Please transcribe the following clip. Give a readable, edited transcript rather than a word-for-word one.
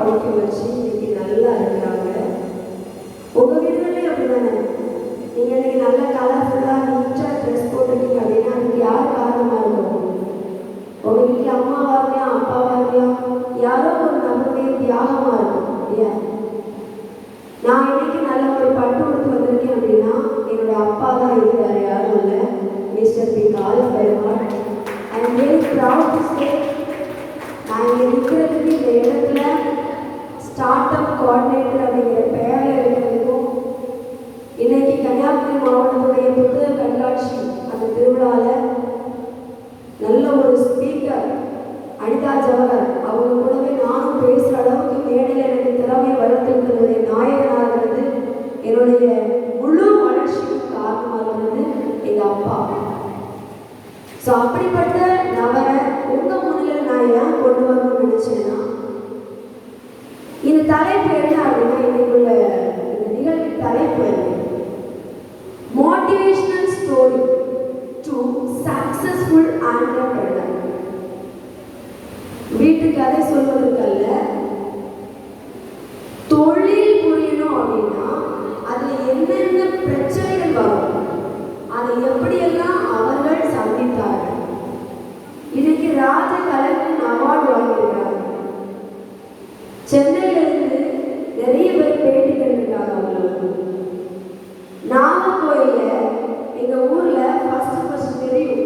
படிக்க வச்சு இன்னைக்கு நல்லா இருக்கிறாங்க. உங்கள் வீடுகளே அப்படிதானே? நீங்கள் இன்னைக்கு நல்லா கலர்ஃபுல்லாக நீட்டாக ட்ரெஸ் போட்டுட்டீங்க அப்படின்னா அதுக்கு யார் காரணமாக இருக்கும்? உங்கள் வீட்டில் அம்மாவாக இருக்கலாம், அப்பாவாக இருக்கலாம், யாரோ ஒரு நபருடைய தியாகமாக இருக்கும் இல்லையா? நான் இன்னைக்கு நல்ல ஒரு பட்டு கொடுத்து வந்திருக்கேன் அப்படின்னா என்னோட அப்பா தான் இது, வேறு யாரும் இல்லை. Mister P Kal Perumal. I am very proud to say நான் இங்கே இருக்கிறதுக்கு இந்த இடத்துல ஸ்டார்ட் அப் கோஆர்டினேட்டர் அப்படிங்கிற பெயரில் இருக்கிறதுக்கும் இன்னைக்கு கன்னியாகுமரி மாவட்டத்துடைய புத்தக கண்காட்சி அந்த திருவிழாவில் நல்ல ஒரு ஸ்பீக்கர் அனிதா ஜவஹர் அவங்க கூடவே நானும் பேசுகிற அளவுக்கு மேடையில் எனக்கு திறமையை வளர்த்துருக்கிறது நாயகனாக இருக்கிறது என்னுடைய முழு வளர்ச்சிக்கு காரணமாக இருக்கிறது எங்கள் அப்பா. ஸோ அப்படிப்பட்ட நபரை உங்கள் முன்னில் நான் ஏன் கொண்டு வரணும்னு நினச்சேன்னா, இந்த தலைப்பு என்ன அப்படின்னா, இன்னைக்குள்ள இந்த நிகழ்வு தலைப்பு motivational story to successful entrepreneur. வீட்டு கதை சொல்வதற்கல்ல, தொழில் புரியணும் அப்படின்னா அதில் என்னென்ன பிரச்சனைகள் வரும், அதை எப்படியெல்லாம் அவர்கள் சந்தித்தார்கள். இன்னைக்கு ராஜ கலைஞன் அவார்டு வாங்கியிருக்காங்க. சென்னையிலிருந்து நிறைய பேர் பேட்டி கண்டிருக்காங்க. அவங்களுக்கு நாகர்கோயில எங்கள் ஊரில் ஃபர்ஸ்ட் தெரியும்